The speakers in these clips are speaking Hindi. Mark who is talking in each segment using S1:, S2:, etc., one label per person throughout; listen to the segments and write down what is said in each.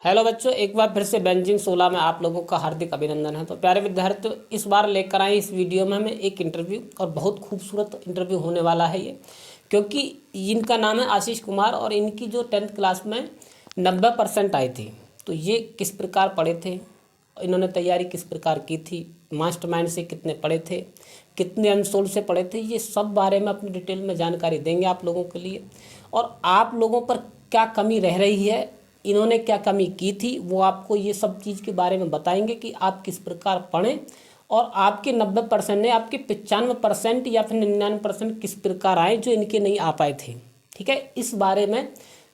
S1: हेलो बच्चों, एक बार फिर से बेंजिंग 16 में आप लोगों का हार्दिक अभिनंदन है। तो प्यारे विद्यार्थियों, इस बार लेकर आए इस वीडियो में हमें एक इंटरव्यू, और बहुत खूबसूरत इंटरव्यू होने वाला है ये, क्योंकि इनका नाम है आशीष कुमार और इनकी जो 10th क्लास में 90% आई थी। तो ये किस प्रकार पढ़े थे, इन्होंने तैयारी किस प्रकार की थी, मास्टरमाइंड से कितने पढ़े थे, कितने अनसोल्ड से पढ़े थे, ये सब बारे में अपनी डिटेल में जानकारी देंगे आप लोगों के लिए। और आप लोगों पर क्या कमी रह रही है, इन्होंने क्या कमी की थी, वो आपको ये सब चीज़ के बारे में बताएंगे कि आप किस प्रकार पढ़ें और आपके 90% ने आपके 95% या फिर 99% किस प्रकार आए जो इनके नहीं आ पाए थे। ठीक है, इस बारे में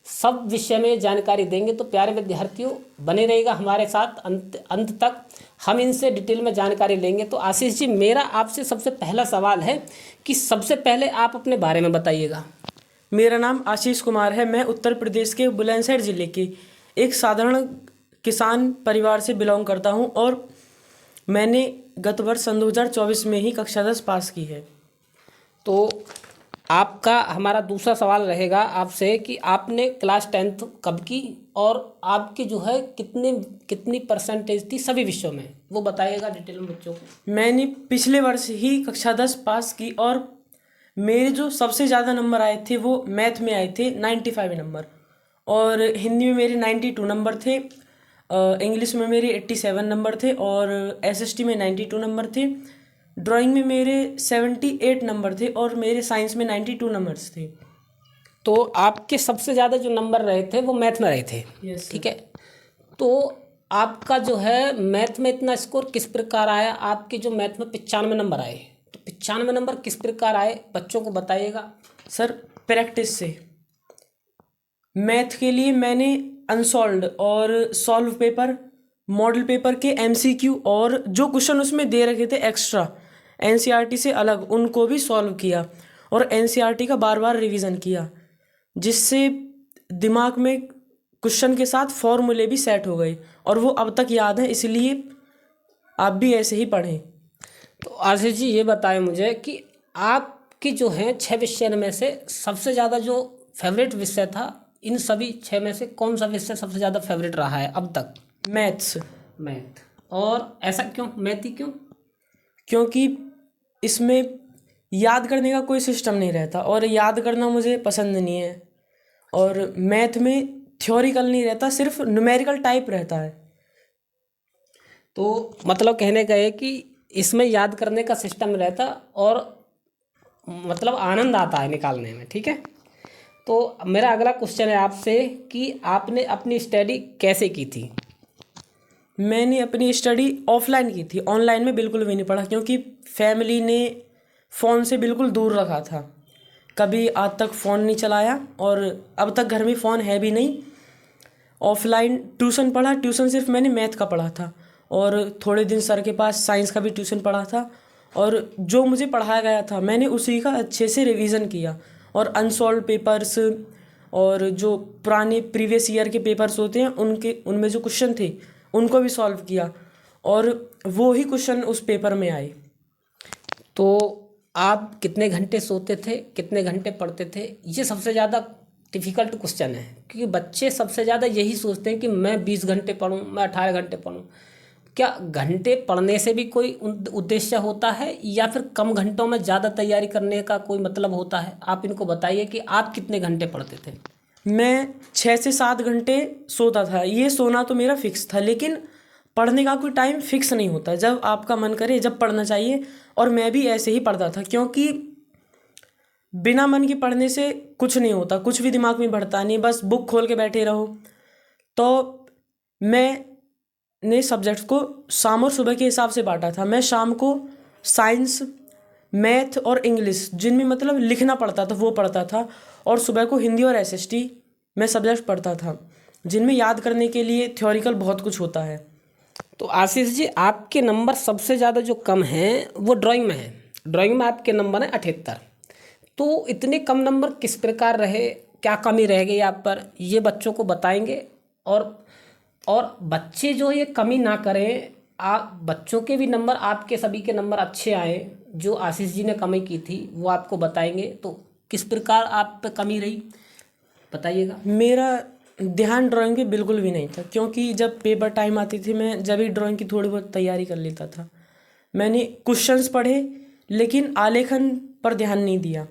S1: सब विषय में जानकारी देंगे। तो प्यारे विद्यार्थियों, बने रहेगा हमारे साथ अंत तक, हम इनसे डिटेल में जानकारी लेंगे। तो आशीष जी, मेरा आपसे सबसे पहला सवाल है कि सबसे पहले आप अपने बारे में बताइएगा।
S2: मेरा नाम आशीष कुमार है। मैं उत्तर प्रदेश के बुलंदशहर ज़िले के एक साधारण किसान परिवार से बिलोंग करता हूं और मैंने गत वर्ष सन 2024 में ही कक्षा 10 पास की है।
S1: तो आपका हमारा दूसरा सवाल रहेगा आपसे कि आपने क्लास 10th कब की और आपकी जो है कितनी परसेंटेज थी सभी विषयों में, वो बताइएगा डिटेल में बच्चों को।
S2: मैंने पिछले वर्ष ही कक्षा 10 पास की और मेरे जो सबसे ज़्यादा नंबर आए थे वो मैथ में आए थे 95 नंबर, और हिंदी में मेरे 92 नंबर थे, इंग्लिश में मेरे 87 नंबर थे और एसएसटी में 92 नंबर थे, ड्राइंग में मेरे 78 नंबर थे और मेरे साइंस में 92 नंबर्स थे।
S1: तो आपके सबसे ज़्यादा जो नंबर रहे थे वो मैथ में रहे थे।
S2: यस
S1: ठीक है, तो आपका जो है मैथ में इतना स्कोर किस प्रकार आया? आपके जो मैथ में 95 नंबर आए, तो 95 नंबर किस प्रकार आए बच्चों को बताइएगा।
S2: सर, प्रैक्टिस से मैथ के लिए मैंने अनसॉल्व्ड और सॉल्व पेपर, मॉडल पेपर के एमसीक्यू और जो क्वेश्चन उसमें दे रखे थे एक्स्ट्रा एनसीईआरटी से अलग, उनको भी सॉल्व किया और एनसीईआरटी का बार बार रिवीजन किया, जिससे दिमाग में क्वेश्चन के साथ फॉर्मूले भी सेट हो गए और वो अब तक याद है। इसलिए आप भी ऐसे ही पढ़ें।
S1: तो आशीष जी, ये बताएं मुझे कि आपकी जो है 6 विषय में से सबसे ज़्यादा जो फेवरेट विषय था, इन सभी 6 में से कौन सा विषय सबसे ज़्यादा फेवरेट रहा है अब तक?
S2: मैथ्स।
S1: मैथ। और ऐसा क्यों, मैथ ही क्यों?
S2: क्योंकि इसमें याद करने का कोई सिस्टम नहीं रहता और याद करना मुझे पसंद नहीं है, और मैथ में थ्योरिकल नहीं रहता, सिर्फ न्यूमेरिकल टाइप रहता है।
S1: तो मतलब कहने का है कि इसमें याद करने का सिस्टम रहता और मतलब आनंद आता है निकालने में। ठीक है, तो मेरा अगला क्वेश्चन है आपसे कि आपने अपनी स्टडी कैसे की थी?
S2: मैंने अपनी स्टडी ऑफलाइन की थी, ऑनलाइन में बिल्कुल भी नहीं पढ़ा, क्योंकि फैमिली ने फ़ोन से बिल्कुल दूर रखा था। कभी आज तक फ़ोन नहीं चलाया और अब तक घर में फ़ोन है भी नहीं। ऑफलाइन ट्यूशन पढ़ा, ट्यूशन सिर्फ मैंने मैथ का पढ़ा था और थोड़े दिन सर के पास साइंस का भी ट्यूशन पढ़ा था, और जो मुझे पढ़ाया गया था मैंने उसी का अच्छे से रिवीजन किया और अनसॉल्व पेपर्स और जो पुराने प्रीवियस ईयर के पेपर्स होते हैं उनमें जो क्वेश्चन थे उनको भी सॉल्व किया और वो ही क्वेश्चन उस पेपर में आए।
S1: तो आप कितने घंटे सोते थे, कितने घंटे पढ़ते थे? ये सबसे ज़्यादा डिफ़िकल्ट क्वेश्चन है, क्योंकि बच्चे सबसे ज़्यादा यही सोचते हैं कि मैं 20 घंटे पढूं, मैं 18 घंटे पढूं। क्या घंटे पढ़ने से भी कोई उद्देश्य होता है या फिर कम घंटों में ज़्यादा तैयारी करने का कोई मतलब होता है? आप इनको बताइए कि आप कितने घंटे पढ़ते थे।
S2: मैं 6 से 7 घंटे सोता था, ये सोना तो मेरा फिक्स था, लेकिन पढ़ने का कोई टाइम फिक्स नहीं होता, जब आपका मन करे जब पढ़ना चाहिए। और मैं भी ऐसे ही पढ़ता था, क्योंकि बिना मन के पढ़ने से कुछ नहीं होता, कुछ भी दिमाग में बढ़ता नहीं, बस बुक खोल के बैठे रहो। तो मैंने सब्जेक्ट्स को शाम और सुबह के हिसाब से बांटा था। मैं शाम को साइंस, मैथ और इंग्लिश, जिनमें मतलब लिखना पड़ता था वो पढ़ता था, और सुबह को हिंदी और एसएसटी मैं सब्जेक्ट पढ़ता था, जिनमें याद करने के लिए थ्योरिकल बहुत कुछ होता है।
S1: तो आशीष जी, आपके नंबर सबसे ज़्यादा जो कम हैं वो ड्राइंग में है। ड्राइंग में आपके नंबर हैं 78। तो इतने कम नंबर किस प्रकार रहे, क्या कमी रह गई आप पर, ये बच्चों को बताएंगे। और बच्चे जो ये कमी ना करें, आप बच्चों के भी नंबर, आपके सभी के नंबर अच्छे आए, जो आशीष जी ने कमी की थी वो आपको बताएंगे। तो किस प्रकार आप पे कमी रही बताइएगा।
S2: मेरा ध्यान ड्राइंग पे बिल्कुल भी नहीं था, क्योंकि जब पेपर टाइम आती थी मैं जब भी ड्राइंग की थोड़ी बहुत तैयारी कर लेता था। मैंने क्वेश्चंस पढ़े लेकिन आलेखन पर ध्यान नहीं दिया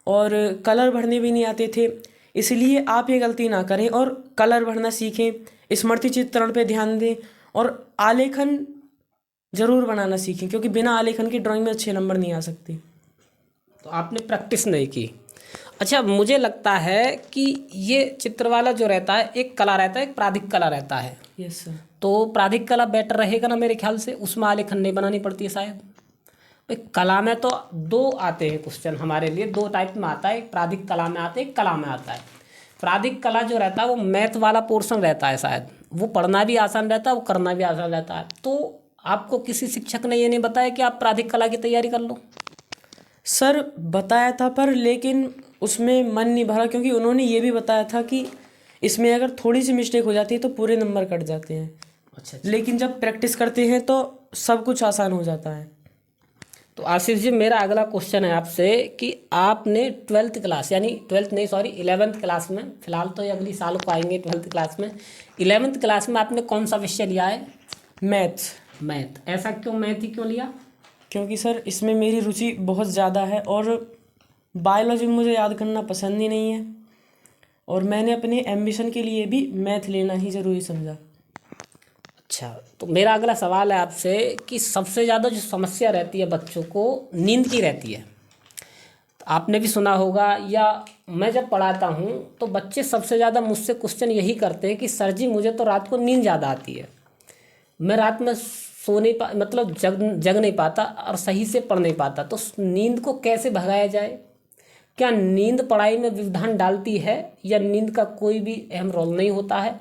S2: और कलर भरने भी नहीं आते थे। इसलिए आप ये गलती ना करें और कलर भरना सीखें, स्मृति चित्रण पे ध्यान दें और आलेखन ज़रूर बनाना सीखें, क्योंकि बिना आलेखन की ड्राइंग में अच्छे नंबर नहीं आ सकते।
S1: तो आपने प्रैक्टिस नहीं की। अच्छा, मुझे लगता है कि ये चित्र वाला जो रहता है, एक कला रहता है, एक प्राधिक कला रहता है।
S2: Yes sir.
S1: तो प्राधिक कला बेटर रहेगा ना मेरे ख्याल से, उसमें आलेखन नहीं बनानी पड़ती है शायद। भाई कला में तो दो आते हैं क्वेश्चन हमारे लिए, दो टाइप में आता है, एक प्राधिक कला में आता है, एक कला में आता है। प्राधिक कला जो रहता है वो मैथ वाला पोर्शन रहता है शायद, वो पढ़ना भी आसान रहता है, वो करना भी आसान रहता है। तो आपको किसी शिक्षक ने ये नहीं बताया कि आप प्राधिक कला की तैयारी कर लो?
S2: सर बताया था, पर लेकिन उसमें मन नहीं भरा, क्योंकि उन्होंने ये भी बताया था कि इसमें अगर थोड़ी सी मिस्टेक हो जाती है तो पूरे नंबर कट जाते हैं।
S1: अच्छा।
S2: लेकिन जब प्रैक्टिस करते हैं तो सब कुछ आसान हो जाता है।
S1: तो आशीष जी, मेरा अगला क्वेश्चन है आपसे कि आपने 12th क्लास, यानी 12th नहीं सॉरी 11th क्लास में, फिलहाल तो ये अगली साल को आएंगे 12th क्लास में, 11th क्लास में आपने कौन सा विषय लिया है?
S2: मैथ्स।
S1: मैथ। ऐसा क्यों मैथ ही क्यों लिया?
S2: क्योंकि सर इसमें मेरी रुचि बहुत ज़्यादा है और बायोलॉजी मुझे याद करना पसंद ही नहीं है, और मैंने अपने एम्बिशन के लिए भी मैथ लेना ही ज़रूरी समझा।
S1: अच्छा, तो मेरा अगला सवाल है आपसे कि सबसे ज़्यादा जो समस्या रहती है बच्चों को, नींद की रहती है। तो आपने भी सुना होगा, या मैं जब पढ़ाता हूँ तो बच्चे सबसे ज़्यादा मुझसे क्वेश्चन यही करते हैं कि सर जी मुझे तो रात को नींद ज़्यादा आती है, मैं रात में सो नहीं मतलब जग नहीं पाता और सही से पढ़ नहीं पाता। तो नींद को कैसे भगाया जाए? क्या नींद पढ़ाई में व्यवधान डालती है, या नींद का कोई भी अहम रोल नहीं होता है?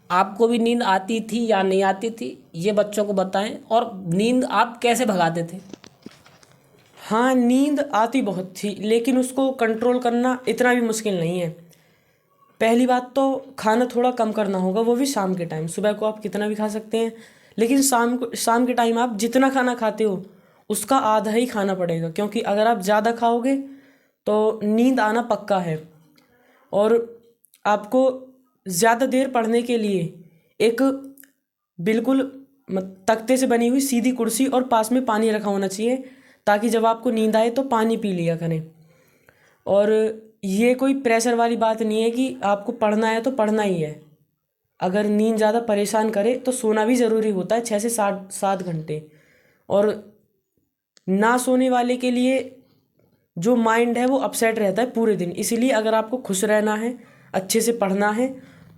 S1: आपको भी नींद आती थी या नहीं आती थी, ये बच्चों को बताएं, और नींद आप कैसे भगाते थे?
S2: हाँ, नींद आती बहुत थी, लेकिन उसको कंट्रोल करना इतना भी मुश्किल नहीं है। पहली बात तो खाना थोड़ा कम करना होगा, वो भी शाम के टाइम। सुबह को आप कितना भी खा सकते हैं, लेकिन शाम के टाइम आप जितना खाना खाते हो उसका आधा ही खाना पड़ेगा, क्योंकि अगर आप ज़्यादा खाओगे तो नींद आना पक्का है। और आपको ज़्यादा देर पढ़ने के लिए एक बिल्कुल तख्ते से बनी हुई सीधी कुर्सी और पास में पानी रखा होना चाहिए, ताकि जब आपको नींद आए तो पानी पी लिया करें। और ये कोई प्रेशर वाली बात नहीं है कि आपको पढ़ना है तो पढ़ना ही है। अगर नींद ज़्यादा परेशान करे तो सोना भी ज़रूरी होता है, 6 से 7 घंटे। और ना सोने वाले के लिए जो माइंड है वो अपसेट रहता है पूरे दिन। इसीलिए अगर आपको खुश रहना है, अच्छे से पढ़ना है,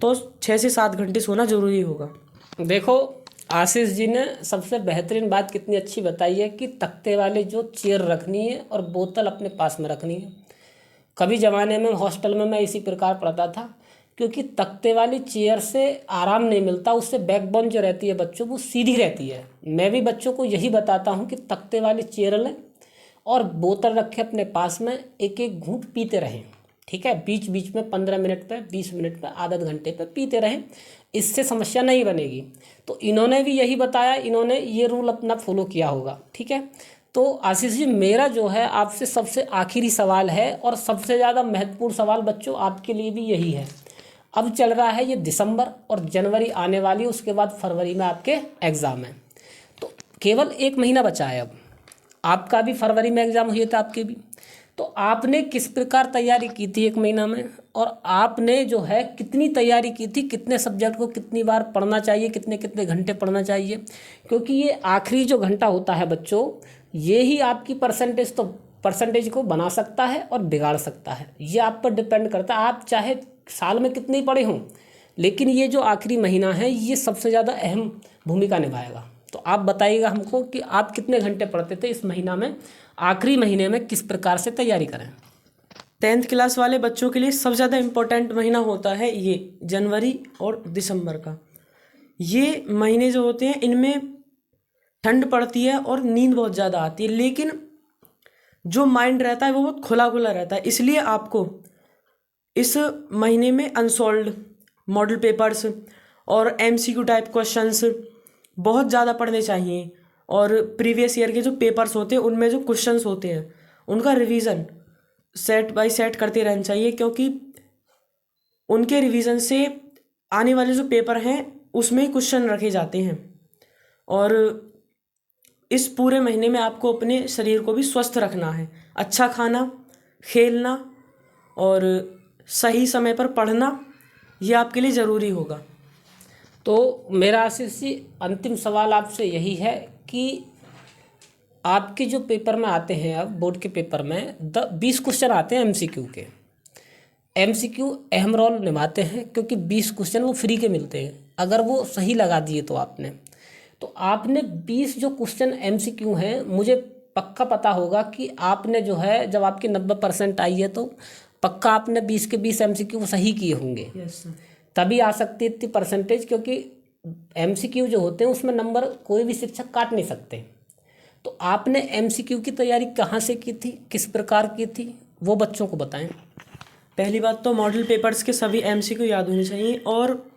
S2: तो 6 से 7 घंटे सोना ज़रूरी होगा।
S1: देखो, आशीष जी ने सबसे बेहतरीन बात कितनी अच्छी बताई है कि तख्ते वाले जो चेयर रखनी है और बोतल अपने पास में रखनी है। कभी ज़माने में हॉस्टल में मैं इसी प्रकार पढ़ता था, क्योंकि तख्ते वाली चेयर से आराम नहीं मिलता, उससे बैकबोन जो रहती है बच्चों वो सीधी रहती है। मैं भी बच्चों को यही बताता हूँ कि तख्ते वाली चेयर लें और बोतल रखें अपने पास में, एक एक घूंट पीते रहें, ठीक है? बीच बीच में 15 मिनट पे, 20 मिनट पे, आधा घंटे पे पीते रहें, इससे समस्या नहीं बनेगी। तो इन्होंने भी यही बताया, इन्होंने ये रूल अपना फॉलो किया होगा, ठीक है? तो आशीष जी, मेरा जो है आपसे सबसे आखिरी सवाल है, और सबसे ज़्यादा महत्वपूर्ण सवाल बच्चों आपके लिए भी यही है। अब चल रहा है ये दिसंबर, और जनवरी आने वाली, उसके बाद फरवरी में आपके एग्ज़ाम है। तो केवल 1 महीना बचा है। अब आपका भी फरवरी में एग्ज़ाम हुए थे, आपके भी। तो आपने किस प्रकार तैयारी की थी 1 महीना में, और आपने जो है कितनी तैयारी की थी, कितने सब्जेक्ट को कितनी बार पढ़ना चाहिए, कितने कितने घंटे पढ़ना चाहिए? क्योंकि ये आखिरी जो घंटा होता है बच्चों, ये ही आपकी परसेंटेज को बना सकता है और बिगाड़ सकता है। ये आप पर डिपेंड करता है, आप चाहे साल में कितने ही पढ़े हों, लेकिन ये जो आखिरी महीना है ये सबसे ज़्यादा अहम भूमिका निभाएगा। तो आप बताइएगा हमको कि आप कितने घंटे पढ़ते थे इस महीना में, आखिरी महीने में किस प्रकार से तैयारी करें?
S2: 10th क्लास वाले बच्चों के लिए सबसे ज़्यादा इम्पोर्टेंट महीना होता है ये जनवरी और दिसंबर का। ये महीने जो होते हैं इनमें ठंड पड़ती है और नींद बहुत ज़्यादा आती है, लेकिन जो माइंड रहता है वो बहुत खुला खुला रहता है। इसलिए आपको इस महीने में अनसॉल्व्ड मॉडल पेपर्स और MCQ टाइप क्वेश्चंस बहुत ज़्यादा पढ़ने चाहिए, और प्रीवियस ईयर के जो पेपर्स होते हैं उनमें जो क्वेश्चंस होते हैं उनका रिवीजन सेट बाय सेट करते रहना चाहिए, क्योंकि उनके रिवीजन से आने वाले जो पेपर हैं उसमें क्वेश्चन रखे जाते हैं। और इस पूरे महीने में आपको अपने शरीर को भी स्वस्थ रखना है। अच्छा खाना, खेलना और सही समय पर पढ़ना, ये आपके लिए ज़रूरी होगा।
S1: तो मेरा आशीष जी अंतिम सवाल आपसे यही है कि आपके जो पेपर में आते हैं, अब बोर्ड के पेपर में 20 क्वेश्चन आते हैं एमसीक्यू के। एमसीक्यू अहम रोल निभाते हैं क्योंकि 20 क्वेश्चन वो फ्री के मिलते हैं, अगर वो सही लगा दिए तो आपने 20 जो क्वेश्चन एमसीक्यू हैं, मुझे पक्का पता होगा कि आपने जो है, जब आपकी 90% आई है तो पक्का आपने 20 के 20 एमसीक्यू सही किए होंगे।
S2: Yes sir.
S1: तभी आ सकती है इतनी परसेंटेज, क्योंकि एमसीक्यू जो होते हैं उसमें नंबर कोई भी शिक्षक काट नहीं सकते। तो आपने एमसीक्यू की तैयारी कहाँ से की थी, किस प्रकार की थी, वो बच्चों को बताएं।
S2: पहली बात तो मॉडल पेपर्स के सभी एमसीक्यू याद होने चाहिए। और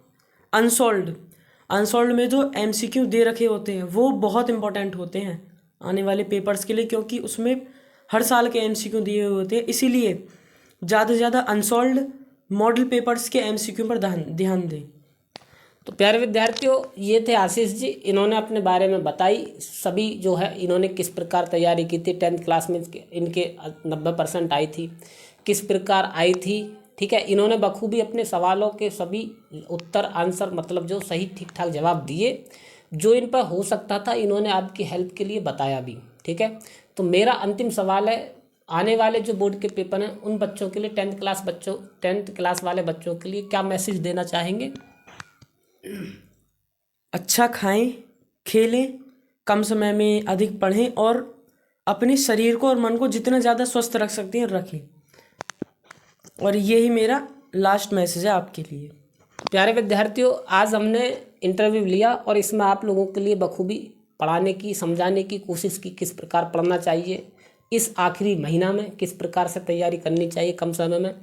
S2: अनसॉल्व्ड में जो एमसीक्यू दे रखे होते हैं वो बहुत इंपॉर्टेंट होते हैं आने वाले पेपर्स के लिए, क्योंकि उसमें हर साल के एमसीक्यू दिए हुए होते हैं। इसीलिए ज़्यादा से ज़्यादा अनसॉल्व्ड मॉडल पेपर्स के एमसीक्यू पर ध्यान दें।
S1: तो प्यारे विद्यार्थियों, ये थे आशीष जी, इन्होंने अपने बारे में बताई सभी जो है, इन्होंने किस प्रकार तैयारी की थी। 10th क्लास में इनके 90% आई थी, किस प्रकार आई थी, ठीक है। इन्होंने बखूबी अपने सवालों के सभी उत्तर आंसर, मतलब जो सही ठीक ठाक जवाब दिए, जो इन पर हो सकता था इन्होंने आपकी हेल्प के लिए बताया भी, ठीक है। तो मेरा अंतिम सवाल है, आने वाले जो बोर्ड के पेपर हैं उन बच्चों के लिए, 10th क्लास वाले बच्चों के लिए क्या मैसेज देना चाहेंगे?
S2: अच्छा खाएं, खेलें, कम समय में अधिक पढ़ें और अपने शरीर को और मन को जितना ज़्यादा स्वस्थ रख सकते हैं रखें। और यही मेरा लास्ट मैसेज है आपके लिए।
S1: प्यारे विद्यार्थियों, आज हमने इंटरव्यू लिया और इसमें आप लोगों के लिए बखूबी पढ़ाने की, समझाने की कोशिश की, किस प्रकार पढ़ना चाहिए, इस आखिरी महीना में किस प्रकार से तैयारी करनी चाहिए कम समय में।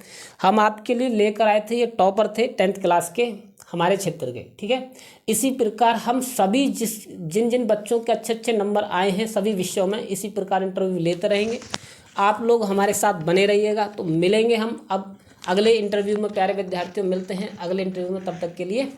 S1: हम आपके लिए लेकर आए थे, ये टॉपर थे 10th क्लास के हमारे क्षेत्र के, ठीक है। इसी प्रकार हम सभी जिन जिन बच्चों के अच्छे अच्छे नंबर आए हैं सभी विषयों में, इसी प्रकार इंटरव्यू लेते रहेंगे। आप लोग हमारे साथ बने रहिएगा। तो मिलेंगे हम अब अगले इंटरव्यू में। प्यारे विद्यार्थियों, मिलते हैं अगले इंटरव्यू में, तब तक के लिए